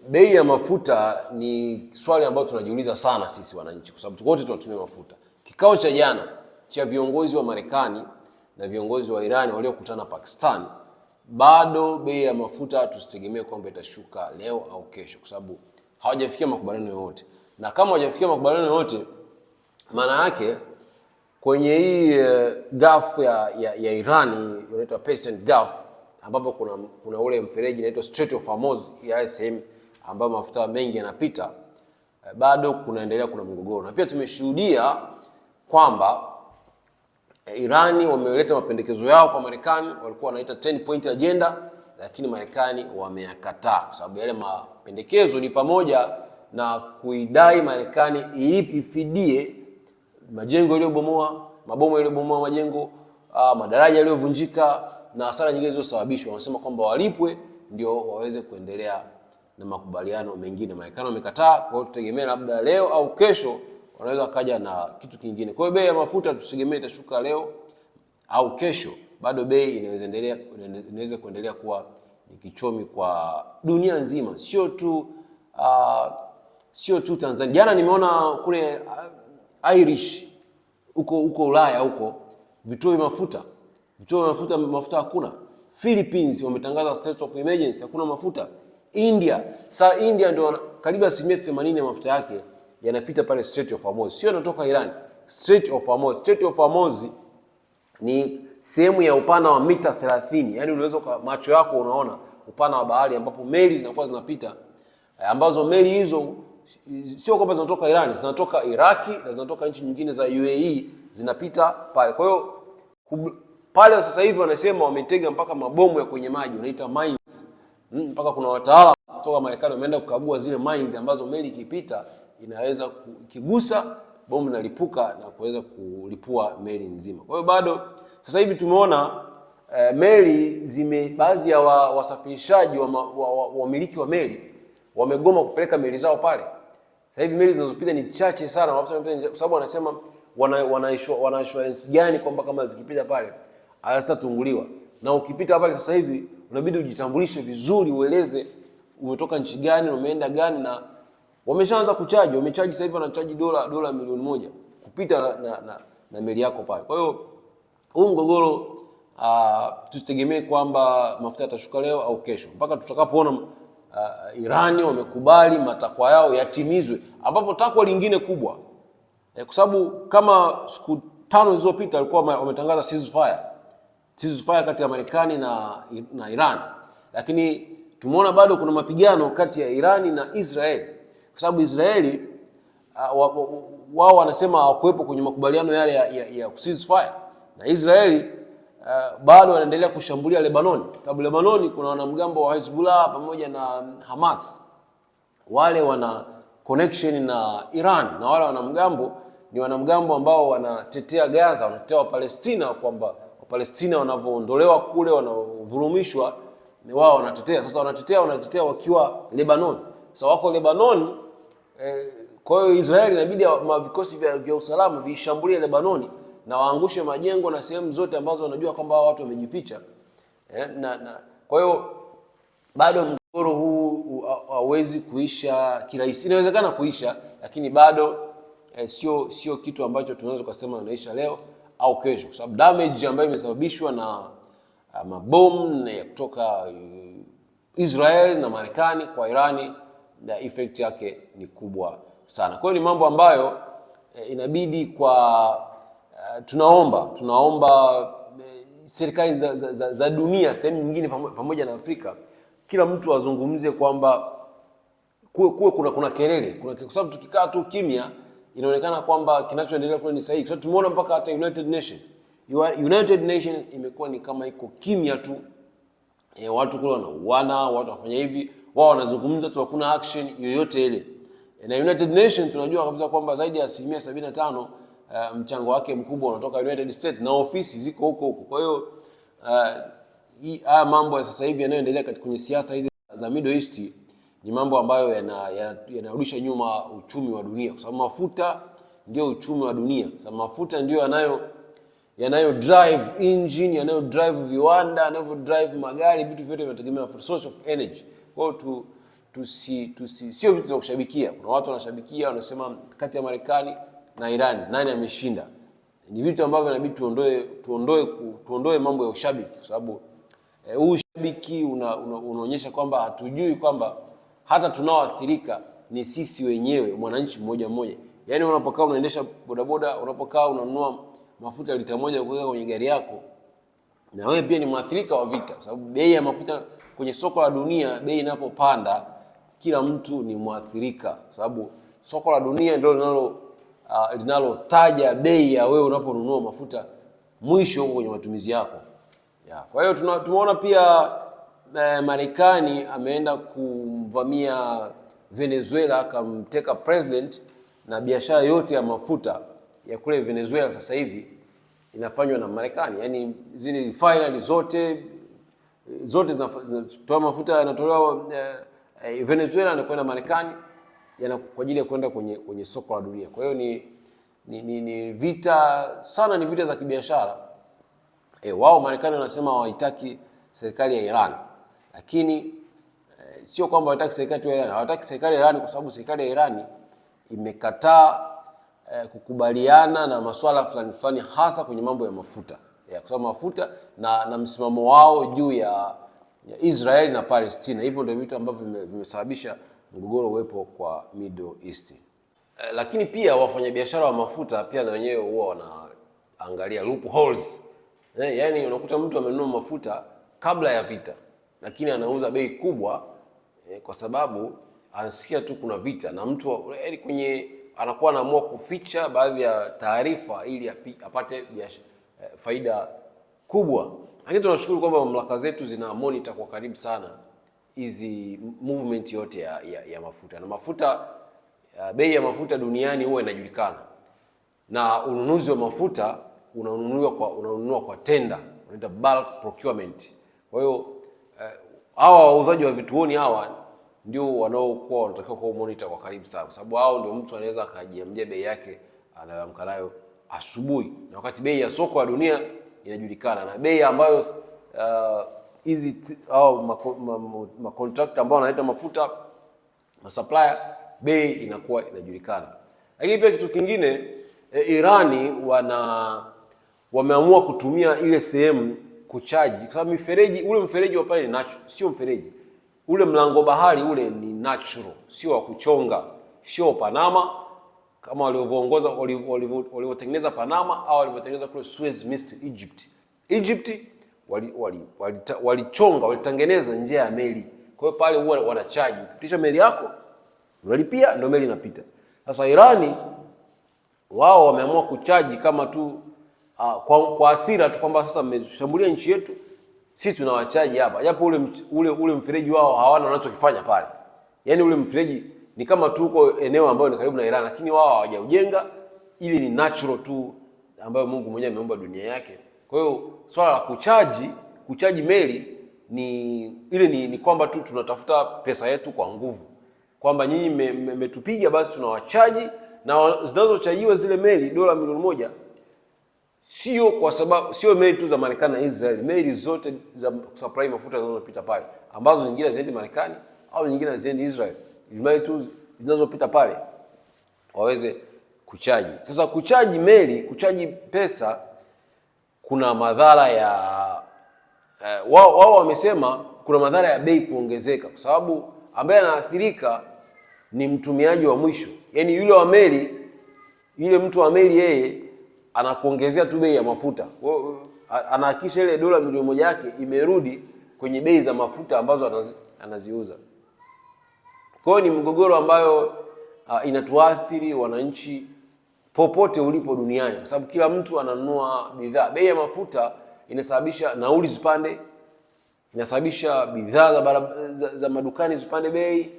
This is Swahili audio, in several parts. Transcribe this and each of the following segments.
Bei ya mafuta ni swali ambalo tunajiuliza sana sisi wananchi, kwa sababu wote tunatumia mafuta. Kikao cha jana cha viongozi wa Marekani na viongozi wa Iran waliokutana Pakistan, bado bei ya mafuta tusitegemee kwamba itashuka leo au kesho, kwa sababu hawajafikia makubaliano yoyote. Na kama hawajafikia makubaliano yoyote, maana yake kwenye hii Gulf ya Iran inaitwa Persian Gulf, ambapo kuna ule mfereji unaitwa Strait of Hormuz, ya sehemu ambayo mafuta mengi yanapita, bado kuna mgogoro. Na pia tumeshuhudia kwamba Irani wameleta mapendekezo yao kwa Marekani, walikuwa wanaita 10 point agenda, lakini Marekani wameyakataa, kwa sababu yale mapendekezo ni pamoja na kuidai Marekani ifidie majengo yaliyobomoa, mabomu yaliyobomoa majengo, madaraja yaliyovunjika na hasara nyingine zilizosababishwa. Wanasema kwamba walipwe ndio waweze kuendelea na makubaliano mengine. Marekani wamekataa, kwa hiyo tutegemea labda leo au kesho wanaweza kaja na kitu kingine. Kwa hiyo bei ya mafuta tusitegemee itashuka leo au kesho, bado bei inaweza kuendelea kuwa ni kichomi kwa dunia nzima, sio tu Tanzania. Jana nimeona kule Irish huko Ulaya huko vituo vya mafuta hakuna. Philippines wametangaza state of emergency, hakuna mafuta. India ndio karibu 80% ya mafuta yake yanapita pale Strait of Hormuz, sio yanatoka Iran. Strait of Hormuz ni sehemu ya upana wa mita 30, yani unaweza kwa macho yako unaona upana wa bahari ambapo meli zinakuwa zinapita, ambazo meli hizo sio kwamba zinatoka Iran, zinatoka Iraki na zinatoka nchi nyingine za UAE, zinapita pale. Kwa hiyo pale sasa hivi wanasema wametega mpaka mabomu ya kwenye maji, wanaita mines. Mpaka kuna wataalamu kutoka Marekani wameenda kukagua zile mines ambazo meli ikipita inaweza kigusa bomu linalipuka na kuweza kulipua meli nzima. Kwa hiyo bado sasa hivi tumeona meli baadhi ya wasafirishaji wamiliki wa meli wamegoma kupeleka meli zao pale. Sasa hivi meli zinazopita ni chache sana, kwa sababu wanasema wana assurance gani kwamba kama zikipita pale hazitatunguliwa. Na ukipita pale sasa hivi unabidi ujitambulishe vizuri, ueleze umetoka nchi gani, umeenda gani, na wameshaanza kuchaji. Wamechaji sasa hivi wanachaji dola milioni 1 kupita na meli yako pale. Kwa hiyo huu mgogoro tusitegemee kwamba mafuta yatashuka leo au kesho, mpaka tutakapoona Irani wamekubali matakwa yao yatimizwe, ambapo takwa lingine kubwa, kwa sababu kama siku 5 zilizopita walikuwa wametangaza ceasefire kati ya Marekani na Iran, lakini tumeona bado kuna mapigano kati ya Irani na Israeli, kwa sababu Israeli wao wanasema hawakuwepo kwenye makubaliano yale ya ceasefire, na Israeli bado wanaendelea kushambulia Lebanon. Sababu Lebanon kuna wanamgambo wa Hezbollah pamoja na Hamas, wale wana connection na Iran, na wale wanamgambo ni wanamgambo ambao wanatetea Gaza, wanatetea Wapalestina, kwamba Wapalestina wanavyoondolewa kule, wanavurumishwa, ni wao wanatetea. Sasa wanatetea wakiwa Lebanon. Sasa wako Lebanon, kwa hiyo Israeli inabidi vikosi vya usalama vishambulie Lebanon na waangushe majengo na sehemu zote ambazo wanajua kwamba watu wamejificha. Kwa hiyo bado mgogoro huu hauwezi kuisha kirahisi. Inawezekana kuisha, lakini bado sio kitu ambacho tunaweza kusema unaisha leo au kesho, kwa sababu damage ambayo imesababishwa na mabomu ya kutoka Israel na Marekani kwa Irani, na effect yake ni kubwa sana. Kwa hiyo ni mambo ambayo inabidi tunaomba serikali za dunia, sehemu nyingine pamoja na Afrika, kila mtu azungumzie kwamba kuna kelele, kwa sababu tukikaa tu kimya inaonekana kwamba kinachoendelea kule ni sahihi. So tumeona mpaka hata United Nations imekuwa ni kama iko kimya tu. Watu kule wanauana, watu wafanya hivi, wao wanazungumza tu, hakuna action yoyote ile. Na United Nations tunajua kabisa kwamba zaidi ya 75% mchango wake mkubwa unatoka United States, na ofisi ziko huko. Kwa hiyo haya mambo ya sasa hivi yanayoendelea kwenye siasa hizi za Middle East ni mambo ambayo yanarudisha nyuma uchumi wa dunia, kwa sababu mafuta ndio uchumi wa dunia. Sababu mafuta ndio yanayo drive engine, yanayo drive viwanda, yanayo drive magari, vitu vyote vinategemea source of energy. Kwa hiyo sio vitu vya kushabikia. Kuna watu wanashabikia, wanasema kati ya Marekani na Iran nani ameshinda. Ni vitu ambavyo inabidi tuondoe mambo ya ushabiki, kwa sababu huu ushabiki unaonyesha kwamba hatujui kwamba hata tunaoathirika ni sisi wenyewe, mwananchi mmoja mmoja. Yaani unapokaa unaendesha bodaboda, unapokaa unanunua mafuta lita moja kuweka kwenye gari yako, na wewe pia ni mwathirika wa vita, kwa sababu bei ya mafuta kwenye soko la dunia, bei inapopanda kila mtu ni mwathirika, kwa sababu soko la dunia ndio linalotaja bei ya wewe unaponunua mafuta mwisho kwenye matumizi yako. Kwa hiyo tumeona pia Marekani ameenda kumvamia Venezuela, akamteka president, na biashara yote ya mafuta ya kule Venezuela sasa hivi inafanywa na Marekani. Yaani zile refinery zote zinatoa mafuta, yanatolewa Venezuela na kwenda Marekani kwa ajili ya kwenda kwenye soko la dunia. Kwa hiyo ni vita sana, ni vita za kibiashara. Wao Marekani wanasema hawataki serikali ya Iran, lakini sio kwamba hawataki serikali ya Iran. Hawataki serikali ya Iran kwa sababu serikali ya Iran imekataa kukubaliana na masuala fulani hasa kwenye mambo ya mafuta. Kwa sababu mafuta na msimamo wao juu ya Israel na Palestina. Hivyo ndio vitu ambavyo vimesababisha mgogoro uwepo kwa Middle East. Lakini pia wafanyabiashara wa mafuta pia na wenyewe huwa wanaangalia loopholes. Yaani unakuta mtu amenunua mafuta kabla ya vita, lakini anauza bei kubwa kwa sababu anasikia tu kuna vita, na mtu anakuwa anaamua kuficha baadhi ya taarifa ili apate faida kubwa. Lakini tunashukuru kwamba mamlaka zetu zina monitor kwa karibu sana hizi movement yote ya mafuta. Na bei ya mafuta duniani huwa inajulikana. Na ununuzi wa mafuta unanunua kwa tender, unaita bulk procurement. Kwa hiyo hawa wauzaji wa vituoni hawa ndio wanaokuwa wanatakiwa kwa monitor kwa karibu sana, kwa sababu hao ndio mtu anaweza akajiamlia bei yake anayoamka nayo asubuhi, na wakati bei ya soko la dunia inajulikana, na bei ambayo hizi ma contract ambao wanaleta mafuta, ma supplier, bei inakuwa inajulikana. Lakini pia kitu kingine, Irani wameamua kutumia ile sehemu kuchaji, kwa sababu ule mfereji wa pale ni natural, sio mfereji. Ule mlango bahari ule ni natural, sio wa kuchonga, sio Panama kama walivyotengeneza Panama au walivyotengeneza kule Suez, Misri, Egypt walichonga, walitengeneza njia ya meli. Kwa hiyo pale huwa wanachaji, ukipisha meli yako unalipia, ndio meli inapita. Sasa Irani wao wameamua kuchaji kama tu kwa hasira tu, kwamba sasa mmeshambulia nchi yetu, sisi tunawachaji hapa, japo ule mfereji wao hawana wanachokifanya pale. Yaani ule mfereji ni kama tu uko eneo ambalo ni karibu na Iran, lakini wao hawajaujenga. Ili ni natural tu ambayo Mungu mwenyewe ameumba dunia yake. Kwa hiyo swala la kuchaji meli ni kwamba tu tunatafuta pesa yetu kwa nguvu, kwamba nyinyi mmetupiga, basi tunawachaji, na zinazochajiwa zile meli dola milioni 1 sio kwa sababu sio meli tu za Marekani na Israel, meli zote za supply mafuta zinazopita pale, ambazo nyingine zinaenda Marekani au nyingine zinaenda Israel, meli tu zinazopita pale waweze kuchaji. Sasa kuchaji pesa, kuna madhara ya wao wamesema kuna madhara ya bei kuongezeka, kwa sababu ambaye anaathirika ni mtumiaji wa mwisho. Yaani yule mtu wa meli yeye anakuongezea tu bei ya mafuta. Anahakisha ile dola milioni 1 yake imerudi kwenye bei za mafuta ambazo anaziuza. Kwa hiyo ni mgogoro ambayo inatuathiri wananchi popote ulipo duniani, kwa sababu kila mtu ananunua bidhaa. Bei ya mafuta inasababisha nauli zipande, inasababisha bidhaa za madukani zipande bei,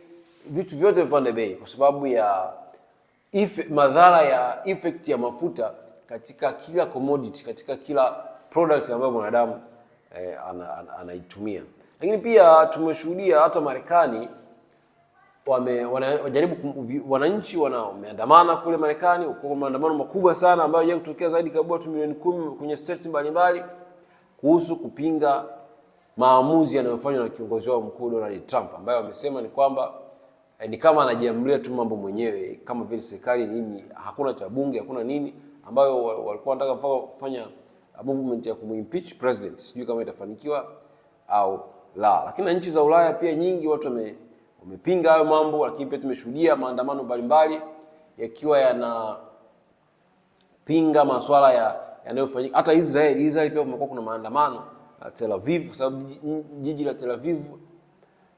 vitu vyote vipande bei, kwa sababu ya madhara ya effect ya mafuta katika kila commodity, katika kila product ambayo mwanadamu anaitumia. Lakini pia tumeshuhudia hata Marekani wananchi wameandamana kule Marekani, kwa maandamano makubwa sana ambayo yaje kutokea zaidi kabla watu milioni 10 kwenye states mbalimbali, kuhusu kupinga maamuzi yanayofanywa na kiongozi wao mkuu Donald Trump, ambaye wamesema ni kwamba ni kama anajiamulia tu mambo mwenyewe, kama vile serikali nini, hakuna cha bunge, hakuna nini, ambayo walikuwa wanataka kufanya movement ya kumimpeach president. Sijui kama itafanikiwa au la. Lakini nchi za Ulaya pia nyingi watu wamepinga hayo mambo, lakini pia tumeshuhudia maandamano mbalimbali yakiwa yanapinga masuala yanayofanyika. Hata Israel pia kumekuwa kuna maandamano Tel Aviv, kwa sababu jiji la Tel Aviv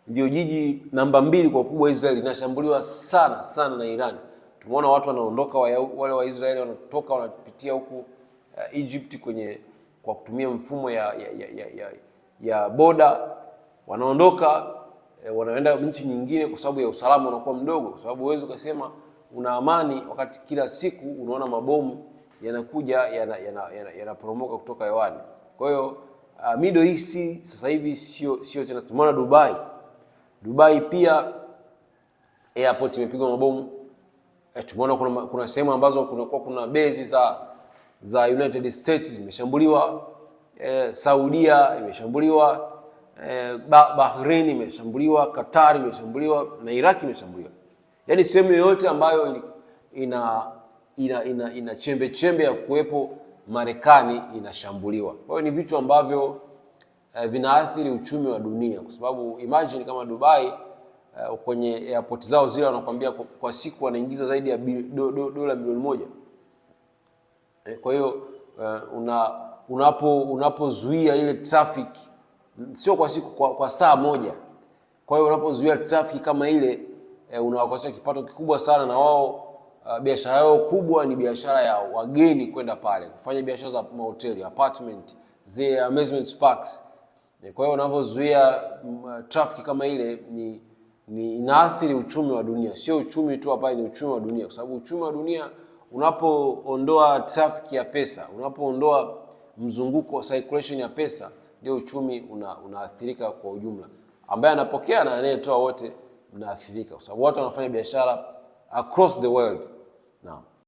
ndio jiji namba 2 kwa ukubwa Israel, linashambuliwa sana na Iran. Tumeona watu wanaondoka, wale wa Israeli wanatoka wanapitia huku Egypt kwa kutumia mfumo ya boda, wanaondoka wanaenda nchi nyingine kwa sababu ya usalama unakuwa mdogo, kwa sababu huwezi ukasema una amani wakati kila siku unaona mabomu yanakuja yanaporomoka kutoka hewani. Kwa hiyo Middle East sasa hivi sio tena. Tumeona Dubai pia airport imepigwa mabomu. Tumeona kuna sehemu ambazo kuna base za United States zimeshambuliwa, Saudia imeshambuliwa, Bahrain imeshambuliwa, Qatar imeshambuliwa na Iraq imeshambuliwa. Yaani sehemu yoyote ambayo ina chembe ya kuwepo Marekani inashambuliwa. Kwa hiyo ni vitu ambavyo vinaathiri uchumi wa dunia, kwa sababu imagine kama Dubai kwenye airport zao zile wanakuambia kwa siku wanaingiza zaidi ya dola milioni 1. Kwa hiyo unapozuia ile traffic, sio kwa siku, kwa saa moja. Kwa hiyo unapozuia traffic kama ile unawakosea kipato kikubwa sana, na wao biashara yao kubwa ni biashara ya wageni kwenda pale kufanya biashara za mahoteli, apartment, zile amusement parks. Kwa hiyo unapozuia traffic kama ile ni inaathiri uchumi wa dunia. Sio uchumi tu hapa, ni uchumi wa dunia, kwa sababu uchumi wa dunia unapoondoa traffic ya pesa, unapoondoa mzunguko, circulation ya pesa, ndio uchumi unaathirika kwa ujumla. Ambaye anapokea na anayetoa wote mnaathirika, kwa sababu watu wanafanya biashara across the world. Naam.